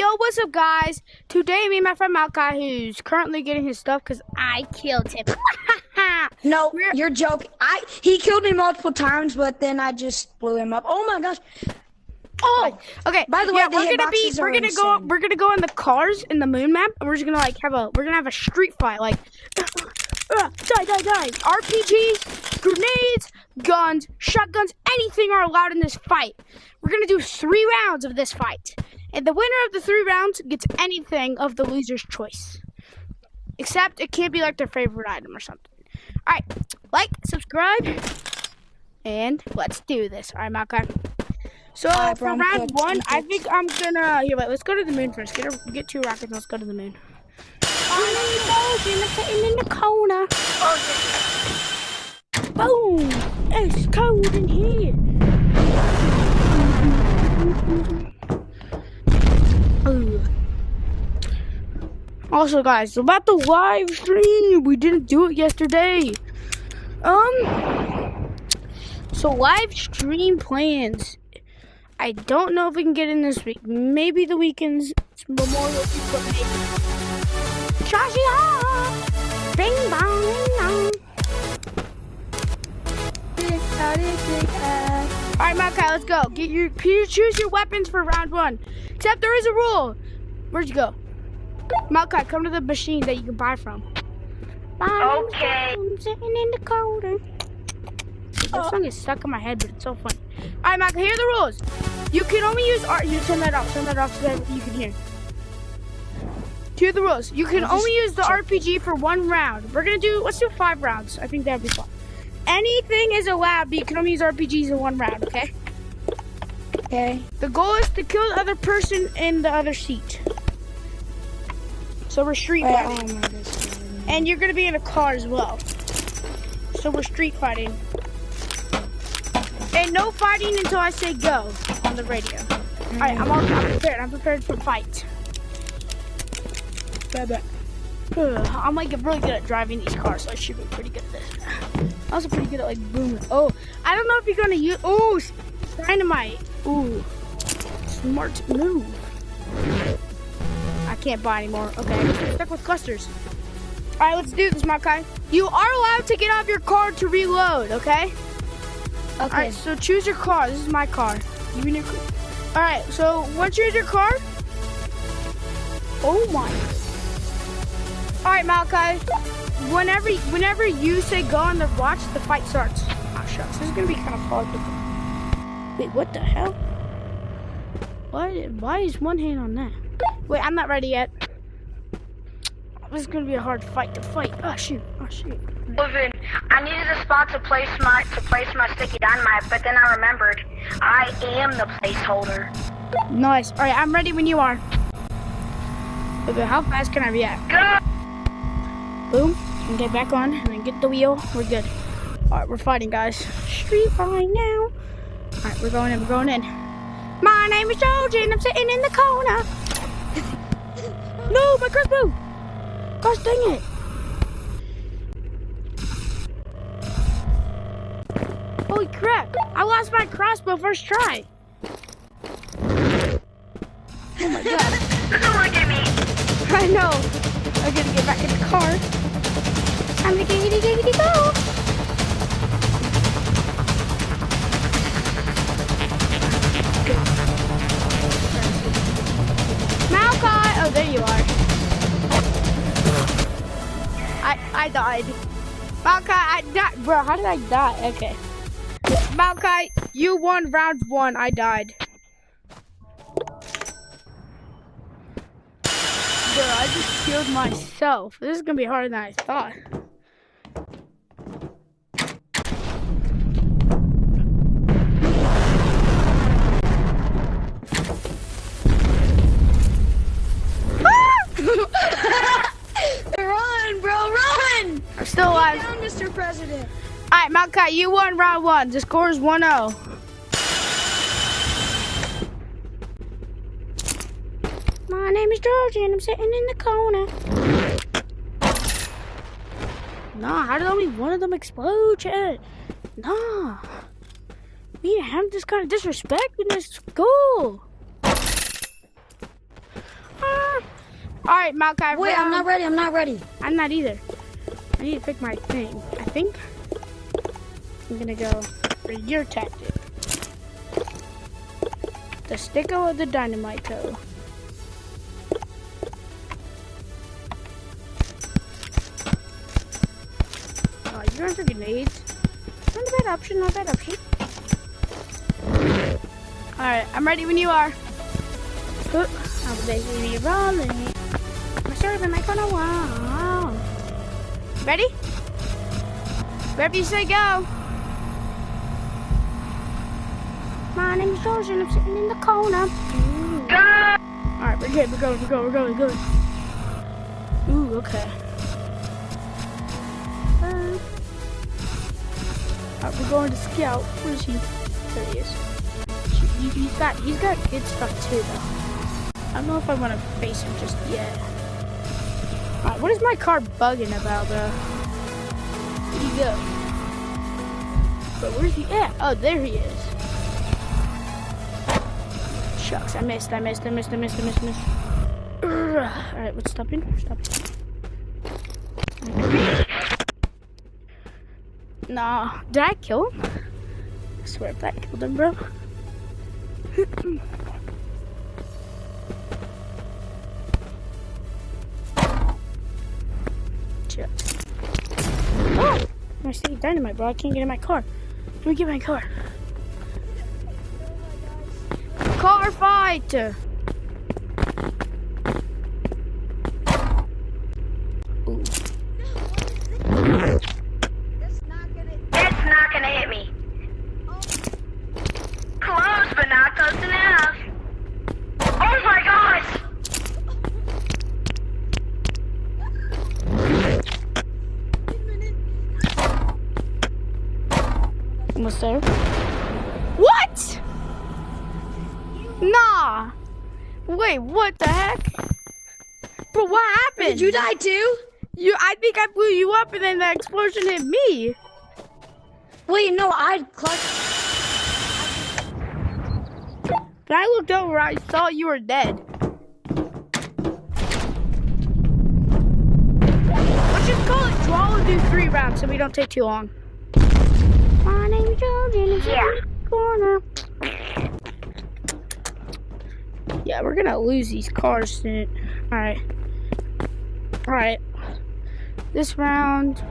Yo, what's up, guys? Today, me and my friend Malachi, who's currently getting his stuff because I killed him. No, you're joking. He killed me multiple times, but then I just blew him up. Oh my gosh. Oh, okay. By the way, we're gonna go in the cars in the moon map, and we're just gonna have a street fight, like die. RPGs, grenades, guns, shotguns, anything are allowed in this fight. We're gonna do 3 rounds of this fight, and the winner of the 3 rounds gets anything of the loser's choice, except it can't be like their favorite item or something. All right, like, subscribe, and let's do this. All right, Malachi. So for round 1, I think I'm gonna let's go to the moon first. Get 2 rockets and let's go to the moon. I'm sitting in the corner. Boom! It's cold in here. Also, guys, about the live stream, we didn't do it yesterday. So live stream plans. I don't know if we can get in this week. Maybe the weekends. It's Memorial Week, but maybe. Bing bong, bing bong. Alright, Malachi, let's go. Choose your weapons for round 1. Except there is a rule. Where'd you go? Malachi, come to the machine that you can buy from. Okay. I'm sitting in the corner. That song is stuck in my head, but it's so funny. Alright, Malachi, here are the rules. You can only use you turn that off so that you can hear. Here are the rules. You can only use the RPG for 1 round. Let's do 5 rounds. I think that'd be fun. Anything is allowed, but you can only use RPGs in 1 round, okay? Okay. The goal is to kill the other person in the other seat. So we're street fighting. And you're gonna be in a car as well. So we're street fighting. And no fighting until I say go on the radio. Alright, I'm prepared. I'm prepared for fight. I'm like really good at driving these cars, so I should be pretty good at this. I'm also pretty good at like booming. Oh, I don't know if you're gonna use dynamite. Ooh, smart move. I can't buy anymore. Okay, I guess we're stuck with clusters. Alright, let's do this, Malachi. You are allowed to get out of your car to reload, okay? Okay. Alright, so choose your car. This is my car. Alright, so once you're in your car. Oh my. Alright, Malachi. Whenever you say go on the watch, the fight starts. Oh shucks. This is gonna be kind of hard. Wait, what the hell? Why is one hand on that? Wait, I'm not ready yet. This is gonna be a hard fight to fight. Oh shoot. Listen, I needed a spot to place my sticky dynamite, but then I remembered I am the placeholder. Nice. Alright, I'm ready when you are. Okay, how fast can I react? Go! Boom. And get back on and then get the wheel. We're good. Alright, we're fighting, guys. Street fight now. Alright, we're going in. My name is Georgie and I'm sitting in the corner. No, my crossbow! Gosh dang it! Holy crap! I lost my crossbow first try! Oh my god. Look at me! I know! I gotta get back in the car. I'm gonna giggity go! Malachi! Oh, there you are. I died. Malachi, I died. Bro, how did I die? Okay. Malachi, you won round 1. I died. Bro, I just killed myself. This is gonna be harder than I thought. Run, bro, run! I'm still alive. Get down, Mr. President. Alright, Malachi, you won round 1. The score is 1-0. My name is Georgie and I'm sitting in the corner. Nah, how did only one of them explode, Chad? Nah. We have this kind of disrespect in this school. Alright, Malachi. Wait, I'm not ready. I'm not ready. I'm not either. I need to pick my thing. I think I'm gonna go for your tactic. The sticko or the dynamite toe? Oh, you're going for grenades. Not a bad option, not a bad option. Alright, I'm ready when you are. I'm basically rolling. I'm serving like on a wall. Ready? Wherever you say go. My name is George and I'm sitting in the corner. Alright, we're good, we're going. Ooh, okay. Alright, we're going to scout. Where is he? There he is. He's got good stuff too though. I don't know if I want to face him just yet. Alright, what is my car bugging about though? Where'd he go? But where's he at? Oh, there he is. Shucks, I missed. Alright, what's stopping? Nah, did I kill him? I swear if I killed him, bro. Shucks. Oh! I see dynamite, bro. I can't get in my car. Let me get my car. Car fight! Ooh. It's not gonna hit me. Close, but not close enough. Oh my gosh! Almost there. What? Nah. Wait, what the heck? But what happened? Did you die too? I think I blew you up and then the explosion hit me. Wait, no, I clutched. When I looked over, I saw you were dead. Let's just call it draw and do 3 rounds so we don't take too long. My name is George and it's in the corner. Yeah, we're gonna lose these cars soon. Alright. Alright. This round,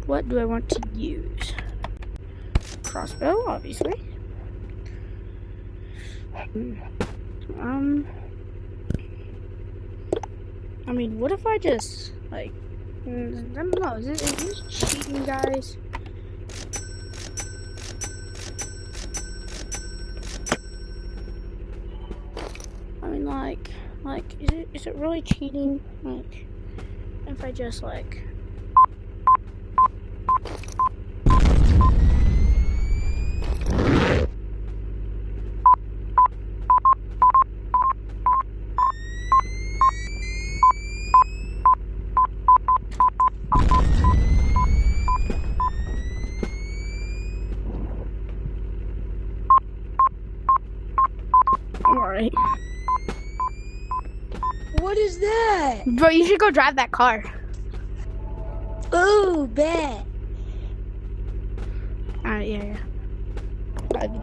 what do I want to use? Crossbow, obviously. I mean, what if I just, like, I don't know, is this cheating, guys? I mean, like, is it really cheating? Like, if I just, like... Alright. What is that? Bro, you should go drive that car. Ooh, bet. Alright, yeah.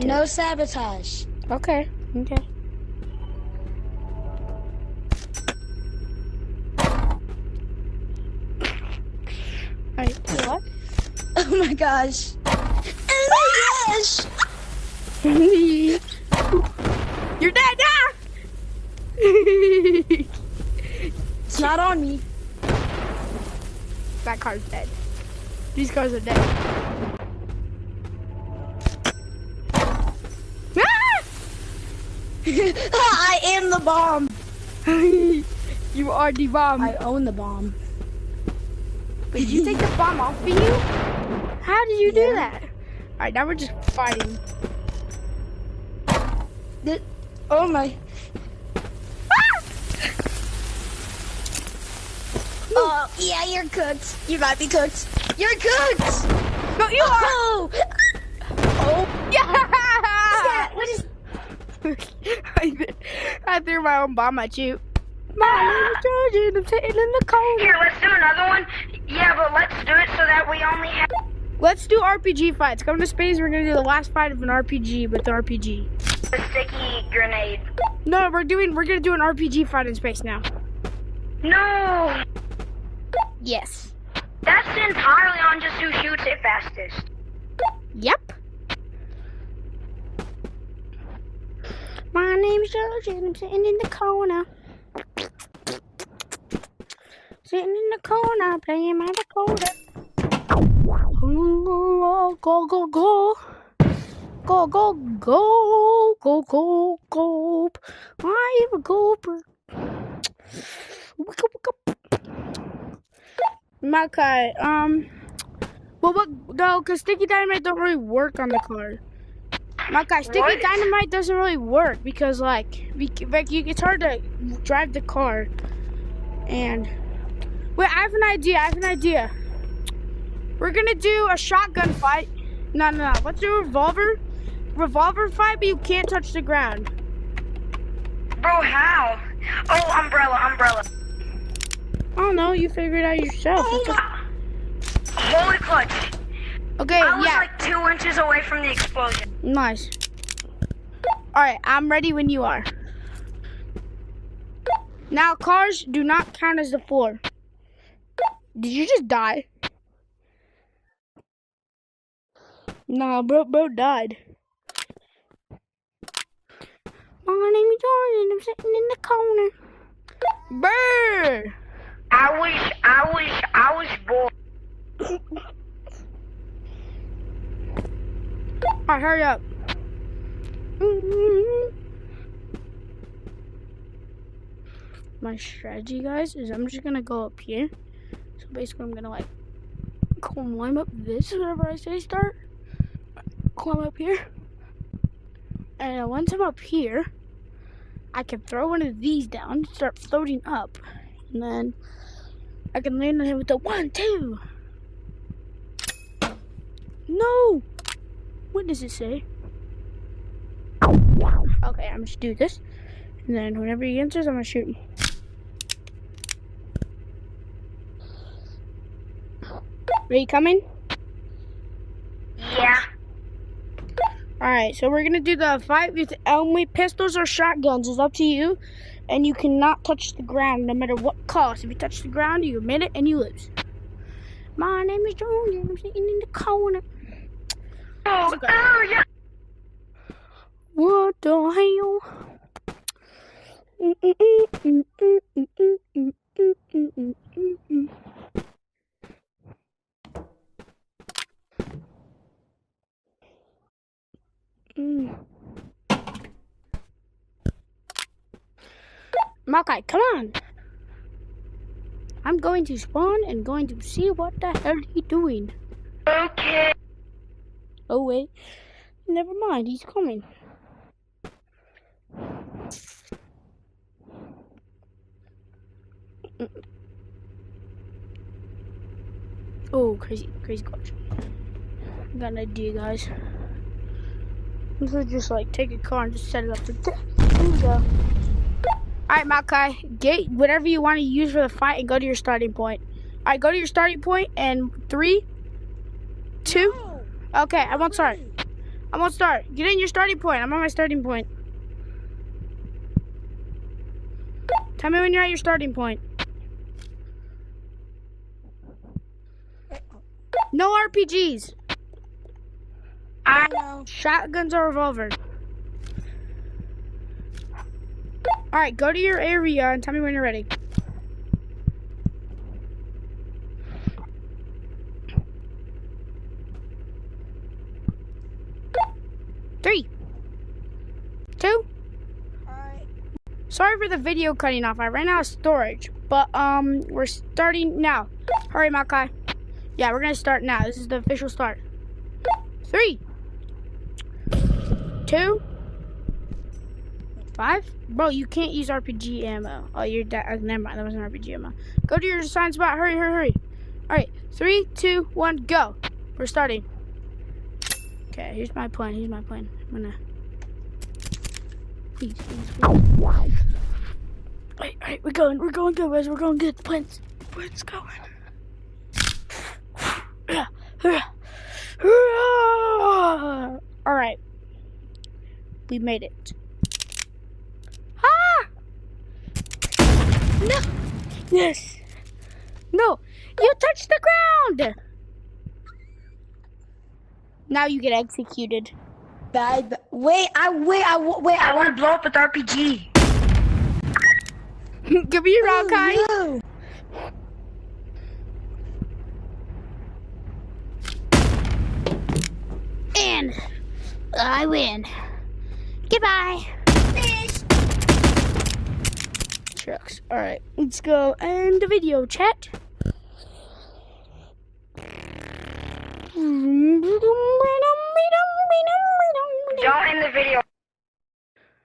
No sabotage. Okay. Alright, what? Oh my gosh. Oh my gosh. You're dead, ah! It's not on me. That car's dead. These cars are dead. Ah! I am the bomb. You are the bomb. I own the bomb. Wait, did you take the bomb off of you? How did you do that? Alright, now we're just fighting. Oh my. Ah! Oh, yeah, you're cooked. You might be cooked. You're cooked. No, you are. Oh. Oh, yeah. What is... I threw my own bomb at you. My name is George and I'm sitting in the corner. Here, let's do another one. Yeah, but let's do it so that we only have... Let's do RPG fights. Come to space, we're gonna do the last fight of an RPG with the RPG. The sticky grenade. No, we're gonna do an RPG fight in space now. No! Yes. That's entirely on just who shoots it fastest. Yep. My name's George and I'm sitting in the corner. Sitting in the corner, playing my recorder. Go, go, go. Go, go, go. Go, go, go. I'm a gooper. Makai, well, what, no, because sticky dynamite don't really work on the car. Makai, sticky dynamite doesn't really work because, it's hard to drive the car. And, wait, I have an idea. We're gonna do a shotgun fight. No. Let's do a revolver fight, but you can't touch the ground. Bro, how? Oh, umbrella. I don't know, you figure it out yourself. Oh my! Holy clutch. Okay, I was yeah. like 2 inches away from the explosion. Nice. Alright, I'm ready when you are. Now, cars do not count as the floor. Did you just die? Nah, bro died. My name is George and I'm sitting in the corner. Brr! I was bored. Alright, hurry up. My strategy, guys, is I'm just gonna go up here. So basically, I'm gonna climb up this whenever I say start. Climb up here. And once I'm up here, I can throw one of these down, start floating up, and then I can land on him with the 1, 2. No! What does it say? Okay, I'm just do this. And then whenever he answers, I'm gonna shoot him. Are you coming? Yeah. Alright, so we're gonna do the fight with only pistols or shotguns. It's up to you. And you cannot touch the ground no matter what cost. If you touch the ground, you admit it and you lose. My name is George and I'm sitting in the corner. Oh, yeah. What the hell? Makai, come on. I'm going to spawn and going to see what the hell he's doing. Okay. Oh wait, never mind, he's coming. Oh, crazy glitch. I got an idea, guys. I'm gonna just take a car and just set it up. There we go. Alright, Makai, get whatever you want to use for the fight and go to your starting point. Alright, go to your starting point and 3, 2. Okay, I won't start. Get in your starting point. I'm on my starting point. Tell me when you're at your starting point. No RPGs. I know. Shotguns or revolver. Alright, go to your area and tell me when you're ready. Three, 2. Alright. Sorry for the video cutting off. I ran out of storage. But we're starting now. Hurry, Makai. Yeah, we're gonna start now. This is the official start. 3, 2, 5. Bro, you can't use RPG ammo. Oh, you're dead. Never mind. That wasn't RPG ammo. Go to your assigned spot. Hurry. Alright, 3, 2, 1, go. We're starting. Okay, here's my plan. I'm gonna... Please. Wait. Alright, we're going good, guys. We're going good. The plane's going. Alright. We made it. Ah! No! Yes! No! You touched the ground! Now you get executed. Bad. Wait, I want to blow up with RPG. Give me your rock, Kai. No. And I win. Goodbye. Shucks. Alright, let's go end the video, chat. Don't end the video.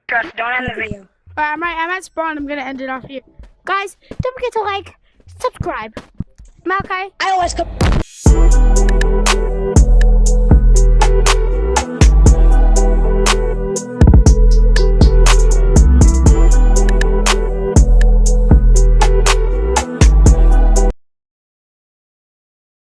Trust, don't end the video. I'm at spawn. I'm gonna end it off here. Guys, don't forget to like, subscribe. Malachi. I always come.